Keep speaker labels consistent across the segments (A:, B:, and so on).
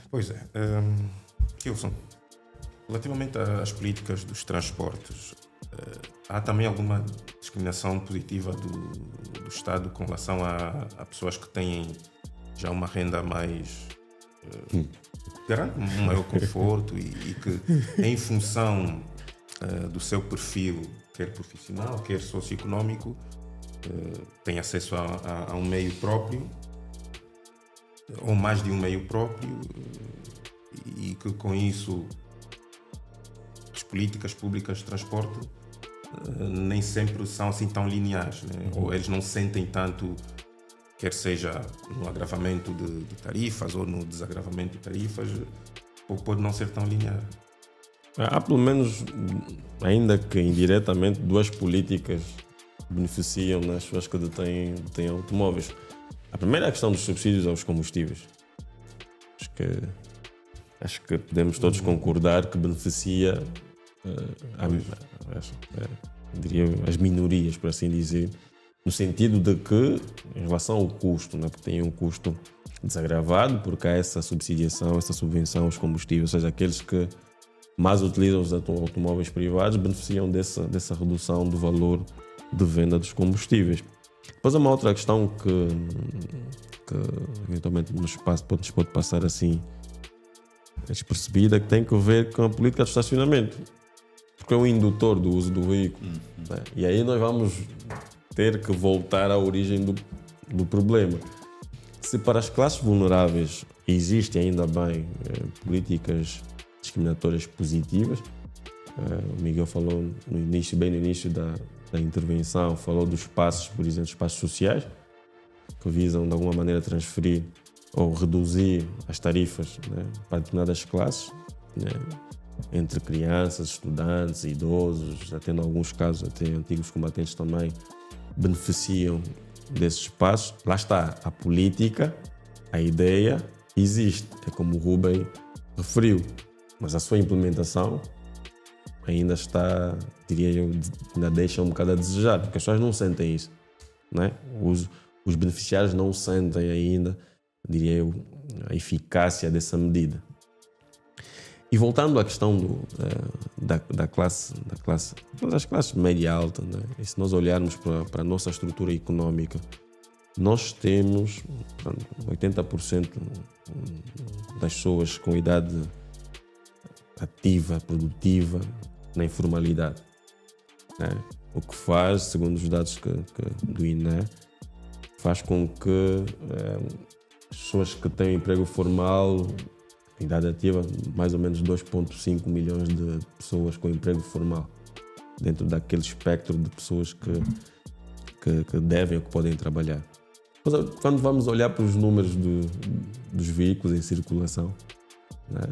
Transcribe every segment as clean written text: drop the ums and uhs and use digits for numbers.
A: Pois é. Kilson, relativamente às políticas dos transportes, há também alguma discriminação positiva do Estado com relação a pessoas que têm já uma renda mais garante um maior conforto e que, em função do seu perfil, quer profissional, quer socioeconómico, tem acesso a um meio próprio, ou mais de um meio próprio, e que com isso as políticas públicas de transporte nem sempre são assim tão lineares, né? Ou eles não sentem tanto, quer seja no agravamento de tarifas ou no desagravamento de tarifas, ou pode não ser tão linear.
B: Há pelo menos, ainda que indiretamente, duas políticas que beneficiam nas pessoas que detêm automóveis. A primeira é a questão dos subsídios aos combustíveis. Acho que podemos todos concordar que beneficia diria, as minorias, por assim dizer, no sentido de que, em relação ao custo, né, porque tem um custo desagravado, porque há essa subsidiação, essa subvenção aos combustíveis, ou seja, aqueles que mais utilizam os automóveis privados beneficiam dessa redução do valor de venda dos combustíveis. Depois há uma outra questão que eventualmente nos pode passar assim despercebida, que tem que ver com a política de estacionamento, porque é um indutor do uso do veículo. Né? E aí nós vamos ter que voltar à origem do problema. Se para as classes vulneráveis existem ainda bem políticas discriminatórias positivas, o Miguel falou bem no início da intervenção, falou dos espaços, por exemplo, espaços sociais, que visam de alguma maneira transferir ou reduzir as tarifas, né, para determinadas classes, né, entre crianças, estudantes, idosos, até em alguns casos, até antigos combatentes também beneficiam desses espaços. Lá está, a política, a ideia existe, é como o Rubem referiu, mas a sua implementação ainda está, diria eu, ainda deixa um bocado a desejar, porque as pessoas não sentem isso, né? Os beneficiários não sentem ainda, diria eu, a eficácia dessa medida. E voltando à questão das classes média e alta, né? E se nós olharmos para a nossa estrutura económica, nós temos 80% das pessoas com idade ativa, produtiva, na informalidade, né? O que faz, segundo os dados do INE, faz com que as pessoas que têm emprego formal, idade ativa, mais ou menos 2,5 milhões de pessoas com emprego formal, dentro daquele espectro de pessoas que devem ou que podem trabalhar. Mas, quando vamos olhar para os números dos veículos em circulação, né?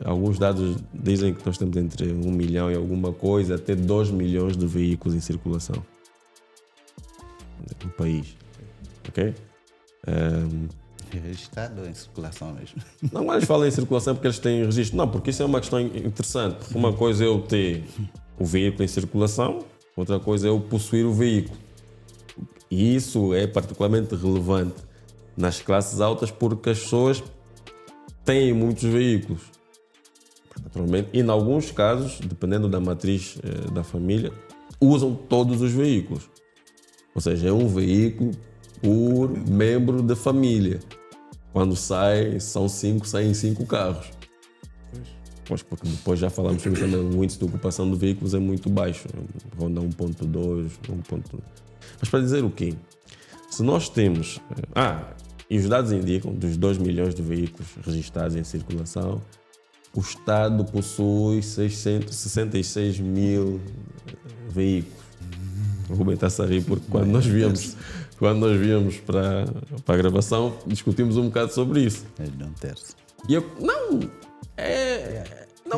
B: Alguns dados dizem que nós temos entre 1 milhão e alguma coisa até 2 milhões de veículos em circulação no país, ok?
C: Registrado em circulação mesmo.
B: Não, mas eles falam em circulação porque eles têm registro. Não, porque isso é uma questão interessante. Porque uma coisa é eu ter o veículo em circulação, outra coisa é eu possuir o veículo. E isso é particularmente relevante nas classes altas porque as pessoas têm muitos veículos. Naturalmente, e em alguns casos, dependendo da matriz da família, usam todos os veículos. Ou seja, é um veículo por membro da família. Quando saem 5 carros. Pois, porque depois já falamos sobre também o índice de ocupação de veículos é muito baixo. Ronda 1,2, 1,1. Mas para dizer o quê? Se nós temos... e os dados indicam, dos 2 milhões de veículos registrados em circulação, o Estado possui 666 mil veículos. O Rubem está a rir porque quando nós viemos para a gravação, discutimos um bocado sobre isso.
C: Não terço.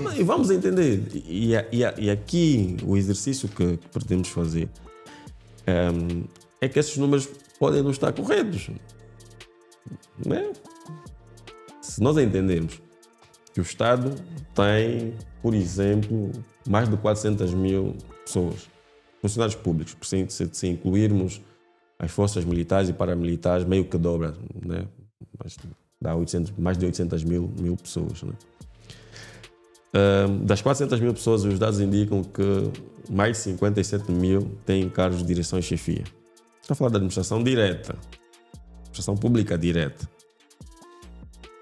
B: Mas vamos entender. E aqui o exercício que pretendemos fazer é que esses números podem não estar corretos. Né? Se nós entendermos que o Estado tem, por exemplo, mais de 400 mil pessoas, funcionários públicos, se incluirmos as forças militares e paramilitares, meio que dobra, né? Mas Dá mais de 800 mil pessoas. Né? Das 400 mil pessoas, os dados indicam que mais de 57 mil têm cargos de direção e chefia. Estou a falar da administração direta. Administração pública direta.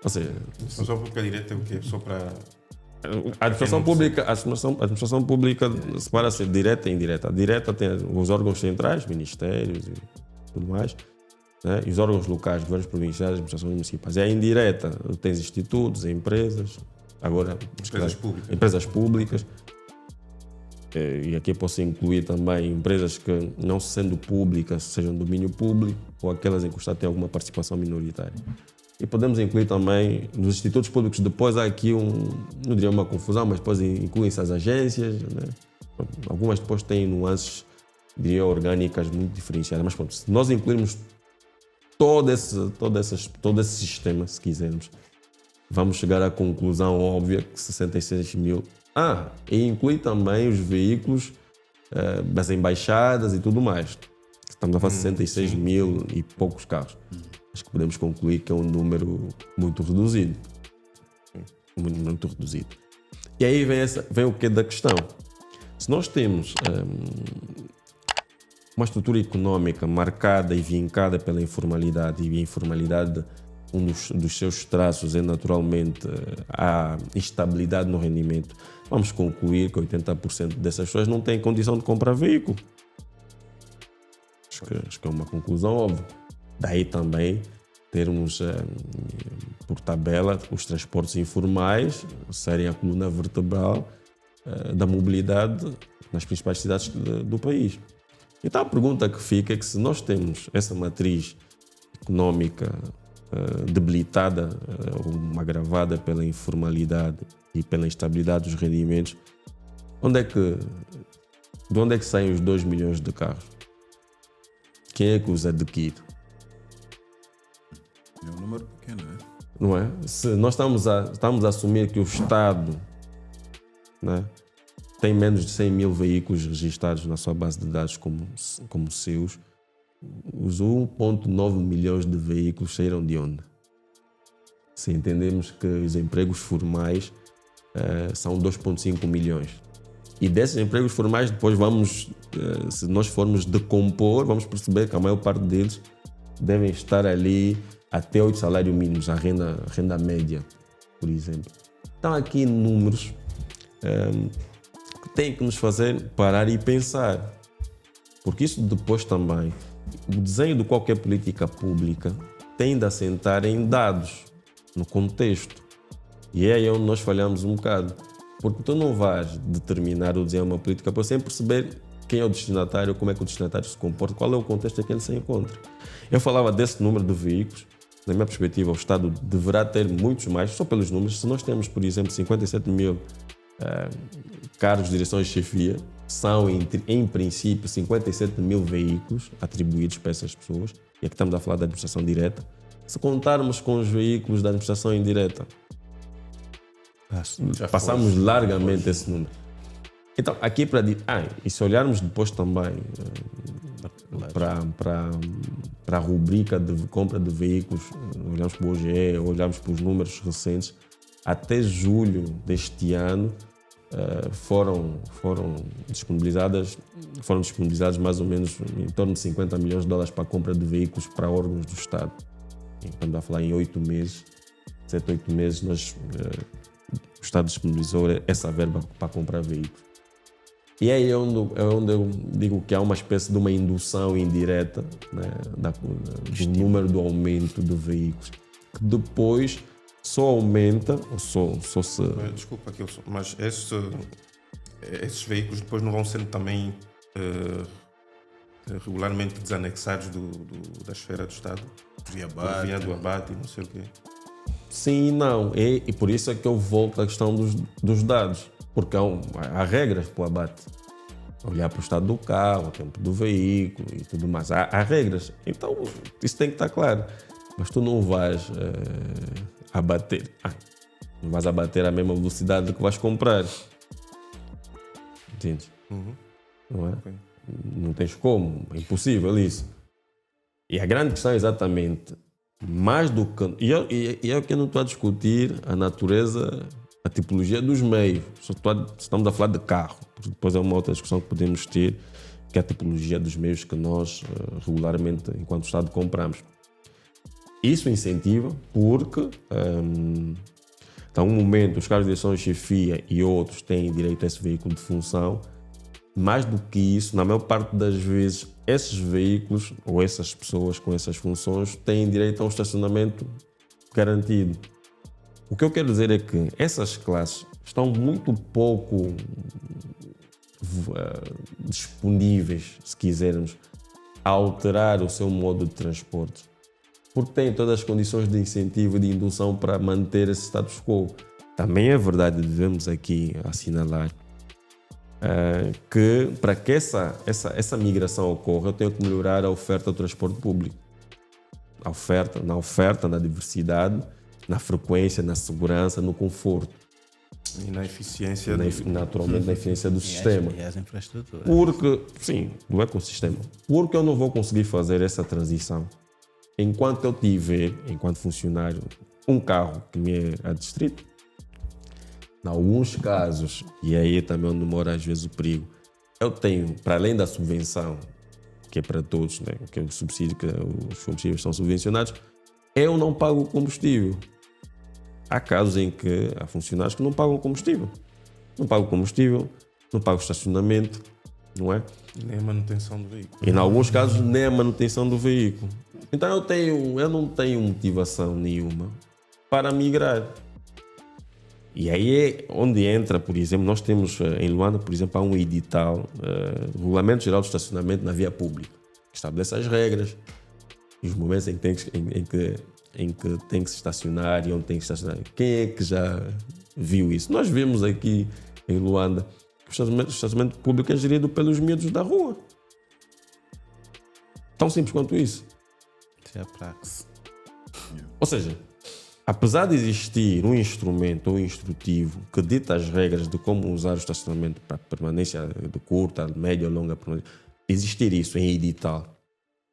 B: Ou seja,
A: Só porque a direta é o quê? Só para...
B: a administração pública separa-se direta e indireta. A direta tem os órgãos centrais, ministérios e tudo mais, né? E os órgãos locais, governos provinciais, administrações municipais. E a indireta tem institutos, empresas, agora empresas públicas. E aqui posso incluir também empresas que, não sendo públicas, sejam domínio público ou aquelas em que o Estado tem alguma participação minoritária. E podemos incluir também nos institutos públicos. Depois há aqui não diria uma confusão, mas depois incluem-se as agências, né? Algumas depois têm nuances, diria, orgânicas muito diferenciadas. Mas pronto, se nós incluirmos todo esse sistema, se quisermos, vamos chegar à conclusão óbvia que 66 mil. E inclui também os veículos das embaixadas e tudo mais. Estamos a falar de 66 mil e poucos carros. Acho que podemos concluir que é um número muito reduzido. Muito reduzido. E aí vem o que da questão. Se nós temos uma estrutura econômica marcada e vincada pela informalidade, e a informalidade, um dos seus traços é naturalmente a instabilidade no rendimento, vamos concluir que 80% dessas pessoas não têm condição de comprar veículo. Acho que é uma conclusão óbvia. Daí também termos, por tabela, os transportes informais serem a coluna vertebral da mobilidade nas principais cidades do país. Então a pergunta que fica é que se nós temos essa matriz económica debilitada ou agravada pela informalidade e pela instabilidade dos rendimentos, de onde é que saem os 2 milhões de carros? Quem é que os adquire?
D: É um número pequeno, né?
B: Não é? Se nós estamos a assumir que o Estado, né, tem menos de 100 mil veículos registrados na sua base de dados como seus, os 1,9 milhões de veículos saíram de onde? Se entendemos que os empregos formais são 2,5 milhões. E desses empregos formais, depois se nós formos decompor, vamos perceber que a maior parte deles devem estar ali até 8 salários mínimos, a renda média, por exemplo. Então, aqui números que têm que nos fazer parar e pensar. Porque isso depois também, o desenho de qualquer política pública tem de assentar em dados, no contexto. E é aí onde nós falhamos um bocado. Porque tu não vais determinar o desenho de uma política sem perceber quem é o destinatário, como é que o destinatário se comporta, qual é o contexto em que ele se encontra. Eu falava desse número de veículos. Na minha perspectiva, o Estado deverá ter muitos mais, só pelos números. Se nós temos, por exemplo, 57 mil cargos de direção e chefia, são, em princípio, 57 mil veículos atribuídos para essas pessoas. E aqui estamos a falar da administração direta. Se contarmos com os veículos da administração indireta, passamos largamente esse número. Então, aqui para dizer... e se olharmos depois também para a rubrica de compra de veículos, olhamos para o OGE, olhamos para os números recentes, até julho deste ano foram disponibilizados mais ou menos em torno de 50 milhões de dólares para a compra de veículos para órgãos do Estado. Estamos a falar em 8 meses, 7, 8 meses, o Estado disponibilizou essa verba para comprar veículos. E aí é onde eu digo que há uma espécie de uma indução indireta, né, do número do aumento de veículos, que depois só aumenta, ou só se...
A: Desculpa, Kilson, mas esses veículos depois não vão sendo também regularmente desanexados da esfera do Estado? Via do abate e não sei o quê.
B: Sim e não. E por isso é que eu volto à questão dos dados. Porque há regras para o abate. Olhar para o estado do carro, o tempo do veículo e tudo mais. Há regras. Então, isso tem que estar claro. Mas tu não vais abater. Não vais abater à mesma velocidade que vais comprar. Entendes? Não é? Okay. Não tens como. É impossível isso. E a grande questão é exatamente mais do que... E é o que eu não estou a discutir a natureza, a tipologia dos meios. Estamos a falar de carro. Depois é uma outra discussão que podemos ter, que é a tipologia dos meios que nós regularmente, enquanto Estado, compramos. Isso incentiva porque, a um momento, os cargos de direção e chefia e outros têm direito a esse veículo de função. Mais do que isso, na maior parte das vezes, esses veículos ou essas pessoas com essas funções têm direito a um estacionamento garantido. O que eu quero dizer é que essas classes estão muito pouco disponíveis, se quisermos, a alterar o seu modo de transporte, porque têm todas as condições de incentivo e de indução para manter esse status quo. Também é verdade, devemos aqui assinalar que para que essa migração ocorra, eu tenho que melhorar a oferta do transporte público. Na oferta, na diversidade, na frequência, na segurança, no conforto.
A: E na eficiência.
B: Naturalmente, na eficiência do sistema.
C: E as infraestruturas.
B: Porque, sim, do ecossistema. Porque eu não vou conseguir fazer essa transição enquanto eu tiver, enquanto funcionário, um carro que me é adstrito. Em alguns casos, e aí também onde mora às vezes o perigo, eu tenho, para além da subvenção, que é para todos, né, que é o subsídio, que os combustíveis são subvencionados, eu não pago combustível. Há casos em que há funcionários que não pagam combustível. Não pagam combustível, não pagam estacionamento, não é?
A: Nem a manutenção do veículo.
B: E em alguns casos nem a manutenção do veículo. Então eu não tenho motivação nenhuma para migrar. E aí é onde entra, por exemplo, nós temos em Luanda, por exemplo, há um edital, Regulamento Geral de Estacionamento na Via Pública, que estabelece as regras e os momentos em que tem que se estacionar e onde tem que estacionar. Quem é que já viu isso? Nós vemos aqui em Luanda que o estacionamento público é gerido pelos miúdos da rua. Tão simples quanto isso.
C: Isso é a praxe.
B: Ou seja, apesar de existir um instrumento ou instrutivo que dita as regras de como usar o estacionamento para permanência de curta, média ou longa permanência, existir isso em edital,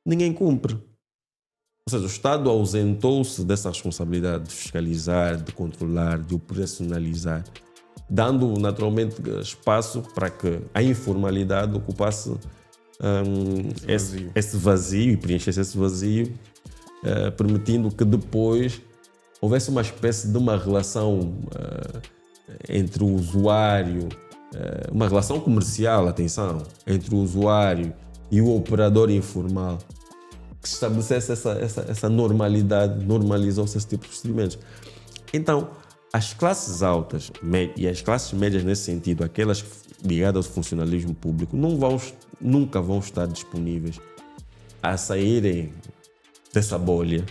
B: ninguém cumpre. Ou seja, o Estado ausentou-se dessa responsabilidade de fiscalizar, de controlar, de operacionalizar, dando naturalmente espaço para que a informalidade ocupasse esse vazio e preenchesse esse vazio, permitindo que depois houvesse uma espécie de uma relação entre o usuário, uma relação comercial, atenção, entre o usuário e o operador informal, que se estabelecesse essa normalidade, normalizou-se esse tipo de procedimentos. Então, as classes altas e as classes médias nesse sentido, aquelas ligadas ao funcionalismo público, nunca vão estar disponíveis a saírem dessa bolha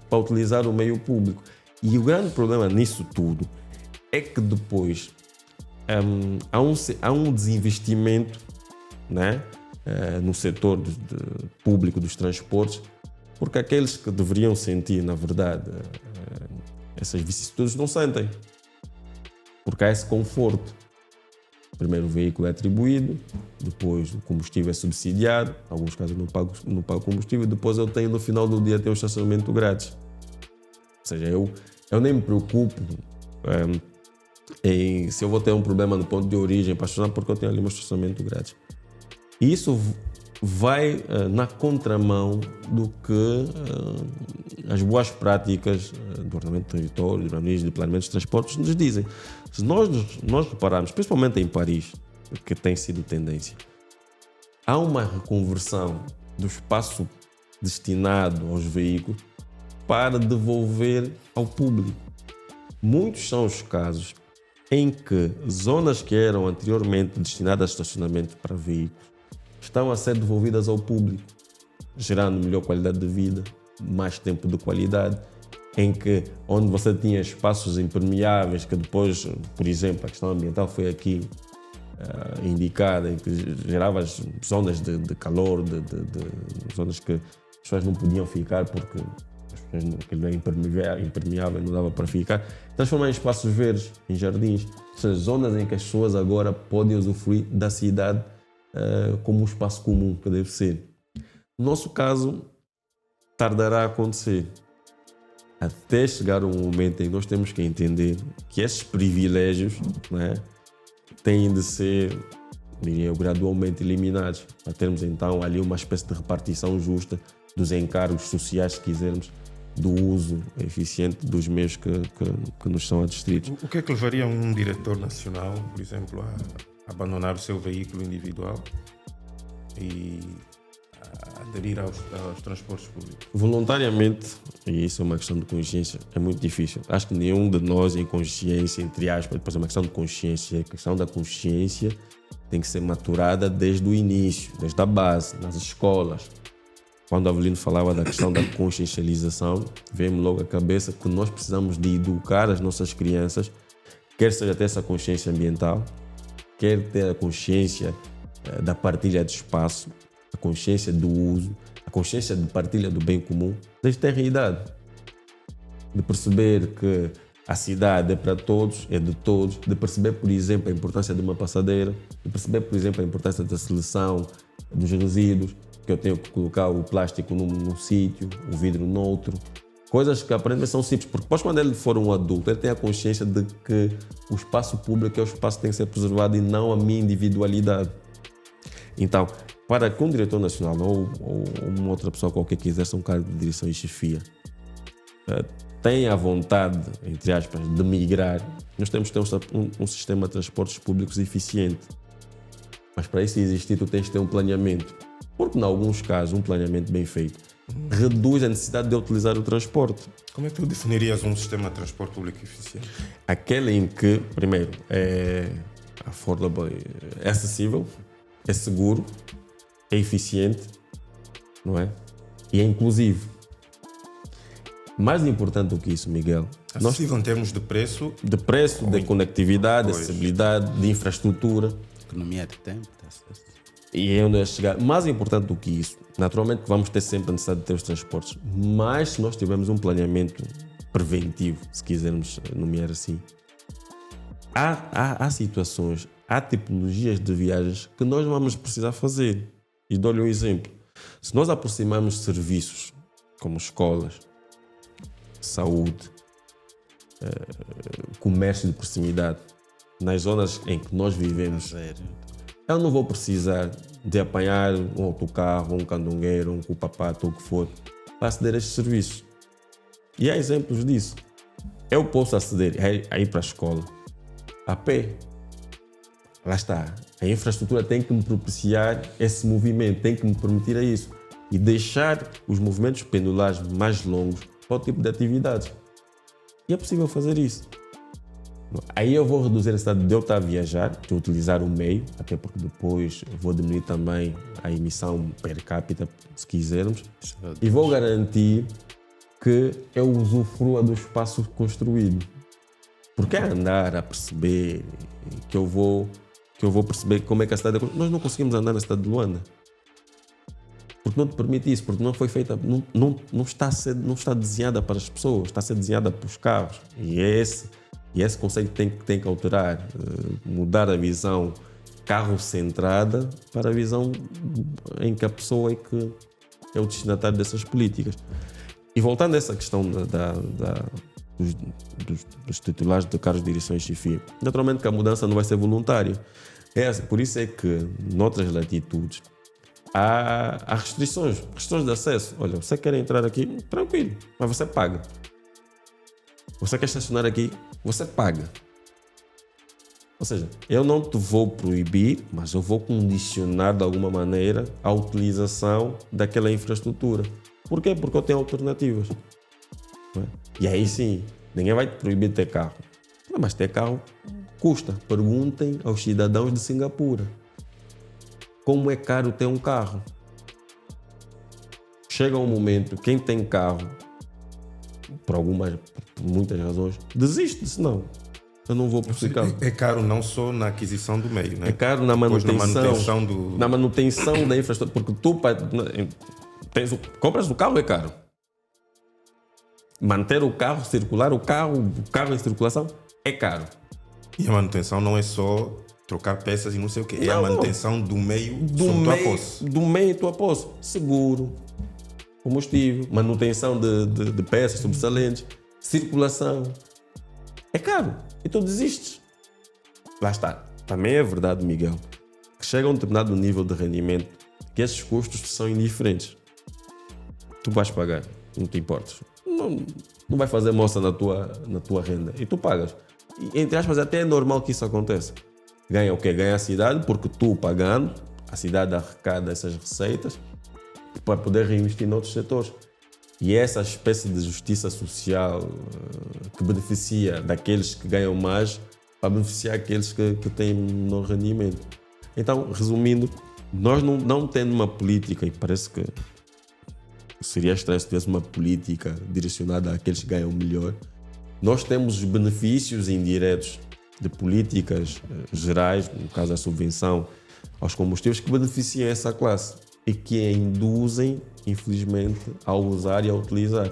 B: para utilizar o meio público. E o grande problema nisso tudo é que depois há um desinvestimento, né, no setor público dos transportes, porque aqueles que deveriam sentir, na verdade, essas vicissitudes não sentem, porque há esse conforto. Primeiro o veículo é atribuído, depois o combustível é subsidiado, em alguns casos não pago combustível, depois eu tenho no final do dia ter um estacionamento grátis. Ou seja, eu nem me preocupo se eu vou ter um problema no ponto de origem para estacionar, porque eu tenho ali um estacionamento grátis. E isso vai na contramão do que as boas práticas do ordenamento do território, do urbanismo, do planeamento de transportes nos dizem. Se nós repararmos, principalmente em Paris, que tem sido tendência, há uma reconversão do espaço destinado aos veículos para devolver ao público. Muitos são os casos em que zonas que eram anteriormente destinadas a estacionamento para veículos estão a ser devolvidas ao público, gerando melhor qualidade de vida, mais tempo de qualidade, onde você tinha espaços impermeáveis que depois, por exemplo, a questão ambiental foi aqui indicada, em que gerava as zonas de calor, de zonas que as pessoas não podiam ficar porque aquilo é impermeável, não dava para ficar, transformar em espaços verdes, em jardins, ou seja, zonas em que as pessoas agora podem usufruir da cidade como um espaço comum que deve ser. No nosso caso, tardará a acontecer. até chegar um momento em que nós temos que entender que esses privilégios, né, têm de ser, diria eu, gradualmente eliminados, para termos então ali uma espécie de repartição justa dos encargos sociais, se quisermos, do uso eficiente dos meios que nos são adstritos.
A: O que é que levaria um diretor nacional, por exemplo, a abandonar o seu veículo individual e a aderir aos transportes públicos?
B: Voluntariamente, e isso é uma questão de consciência, é muito difícil. Acho que nenhum de nós em consciência, entre aspas, depois é uma questão de consciência, a questão da consciência tem que ser maturada desde o início, desde a base, nas escolas. Quando o Avelino falava da questão da consciencialização, veio-me logo à cabeça que nós precisamos de educar as nossas crianças, quer seja ter essa consciência ambiental, quer ter a consciência da partilha de espaço, a consciência do uso, a consciência de partilha do bem comum, desde ter idade. De perceber que a cidade é para todos, é de todos, de perceber, por exemplo, a importância de uma passadeira, de perceber, por exemplo, a importância da seleção dos resíduos, que eu tenho que colocar o plástico num sítio, o vidro noutro. Coisas que aprendem são simples, porque depois quando ele for um adulto, ele tem a consciência de que o espaço público é o espaço que tem que ser preservado e não a minha individualidade. Então, para que um diretor nacional ou uma outra pessoa qualquer que exerça um cargo de direção e chefia tenha a vontade, entre aspas, de migrar, nós temos que ter um sistema de transportes públicos eficiente. Mas para isso existir, tu tens de ter um planeamento. Porque, em alguns casos, um planeamento bem feito reduz a necessidade de utilizar o transporte.
A: Como é que tu definirias um sistema de transporte público eficiente?
B: Aquele em que, primeiro, é affordable, é acessível, é seguro, é eficiente, não é? E é inclusivo. Mais importante do que isso, Miguel,
A: Acessível em termos de preço?
B: De preço, de conectividade, de acessibilidade, de infraestrutura.
C: Economia de tempo, tá certo.
B: E é onde eu chegar. Mais importante do que isso, naturalmente vamos ter sempre a necessidade de ter os transportes, mas se nós tivermos um planeamento preventivo, se quisermos nomear assim, há situações, há tipologias de viagens que nós vamos precisar fazer. E dou-lhe um exemplo. Se nós aproximarmos serviços como escolas, saúde, comércio de proximidade, nas zonas em que nós vivemos, eu não vou precisar de apanhar um autocarro, um candongueiro, um cupapato, ou o que for, para aceder a estes serviços. E há exemplos disso. Eu posso aceder a ir para a escola a pé. Lá está. A infraestrutura tem que me propiciar esse movimento, tem que me permitir a isso. E deixar os movimentos pendulares mais longos para o tipo de atividades. E é possível fazer isso. Aí eu vou reduzir a necessidade de eu estar a viajar, de utilizar o meio, até porque depois vou diminuir também a emissão per capita, se quisermos, e vou garantir que eu usufrua do espaço construído. Porque é andar a perceber que eu vou perceber como é que a cidade é construída. Nós não conseguimos andar na cidade de Luanda. Porque não te permite isso, porque não foi feita, não está desenhada para as pessoas, está a ser desenhada para os carros. E esse conceito tem que alterar, mudar a visão carro-centrada para a visão em que a pessoa é o destinatário dessas políticas. E voltando a essa questão dos titulares de cargos de direção e chefia, naturalmente que a mudança não vai ser voluntária. Por isso é que, noutras latitudes, há restrições de acesso. Olha, você quer entrar aqui? Tranquilo, mas você paga. Você quer estacionar aqui? Você paga. Ou seja, eu não te vou proibir, mas eu vou condicionar de alguma maneira a utilização daquela infraestrutura. Por quê? Porque eu tenho alternativas. Não é? E aí sim, ninguém vai te proibir de ter carro. Não, mas ter carro custa. Perguntem aos cidadãos de Singapura como é caro ter um carro. Chega um momento, quem tem carro, por muitas razões, desiste, não. Eu não vou por carro.
A: É caro não só na aquisição do meio, né?
B: É caro na manutenção, na manutenção da infraestrutura, porque tu compras o carro é caro. Manter o carro circular, o carro em circulação é caro.
A: E a manutenção não é só trocar peças e não sei o quê. É a manutenção do meio sob tua posse.
B: Do meio tua posse. Seguro, combustível, manutenção de peças sobressalentes, circulação. É caro. E tu desistes. Lá está. Também é verdade, Miguel, que chega a um determinado nível de rendimento que esses custos são indiferentes. Tu vais pagar, não te importas. Não vai fazer moça na tua renda. E tu pagas. E, entre aspas, até é normal que isso aconteça. Ganha o quê? Ganha a cidade, porque tu pagando, a cidade arrecada essas receitas para poder reinvestir noutros setores. E essa espécie de justiça social que beneficia daqueles que ganham mais para beneficiar aqueles que têm menor rendimento. Então, resumindo, nós não tendo uma política, e parece que seria estranho se tivesse uma política direcionada àqueles que ganham melhor, nós temos os benefícios indiretos de políticas gerais, no caso a subvenção aos combustíveis, que beneficiam essa classe e que a induzem, infelizmente, a usar e a utilizar.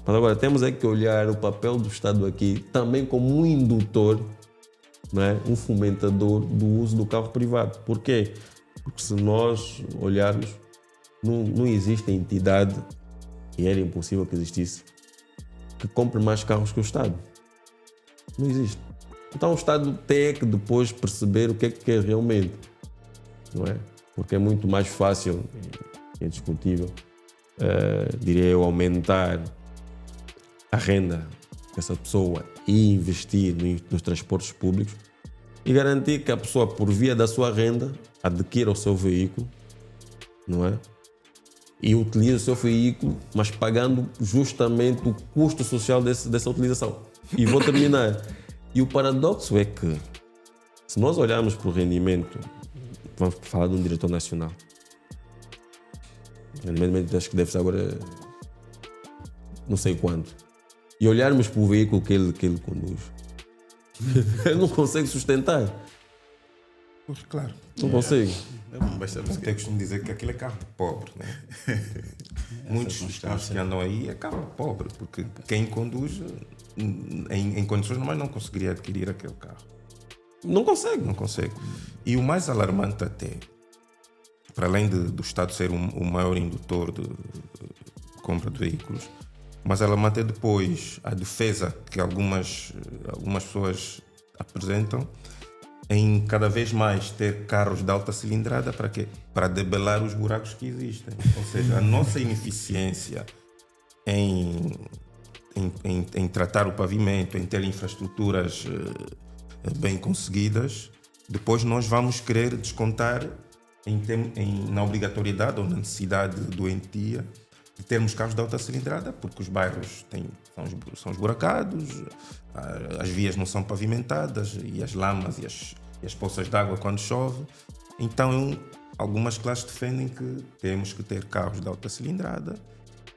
B: Mas agora temos é que olhar o papel do Estado aqui também como um indutor, não é? Um fomentador do uso do carro privado. Por quê? Porque se nós olharmos, não existe entidade, e era impossível que existisse, que compre mais carros que o Estado. Não existe. Então o Estado tem que depois perceber o que é realmente, não é? Porque é muito mais fácil, é indiscutível, diria eu, aumentar a renda dessa pessoa e investir nos transportes públicos e garantir que a pessoa, por via da sua renda, adquira o seu veículo, não é? E utilize o seu veículo, mas pagando justamente o custo social dessa utilização. E vou terminar. E o paradoxo é que, se nós olharmos para o rendimento, vamos falar de um diretor nacional, rendimento acho que deve ser agora não sei quanto, e olharmos para o veículo que ele conduz, ele não consegue sustentar.
A: Pois, claro.
B: Não consegue.
A: Eu costumo dizer que aquilo é carro pobre, né? Muitos dos carros que andam aí é carro pobre, porque quem conduz em condições normais não conseguiria adquirir aquele carro.
B: Não consegue.
A: Não consegue. E o mais alarmante até, para além do Estado ser o maior indutor de compra de veículos, o mais alarmante é depois a defesa que algumas pessoas apresentam em cada vez mais ter carros de alta cilindrada. Para quê? Para debelar os buracos que existem. Ou seja, a nossa ineficiência em tratar o pavimento, em ter infraestruturas bem conseguidas, depois nós vamos querer descontar na obrigatoriedade ou na necessidade doentia de termos carros de alta cilindrada, porque os bairros são esburacados, as vias não são pavimentadas e as lamas e as poças de água quando chove. Então algumas classes defendem que temos que ter carros de alta cilindrada,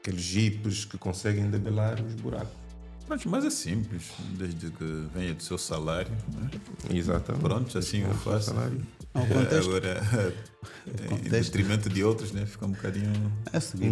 A: aqueles jipes que conseguem debelar os buracos.
D: Mas é simples, desde que venha do seu salário, né?
A: Exatamente.
D: Pronto, assim eu faço.
C: Ao contexto.
D: Agora, em detrimento de outros, né? Fica um bocadinho...
C: É o seguinte,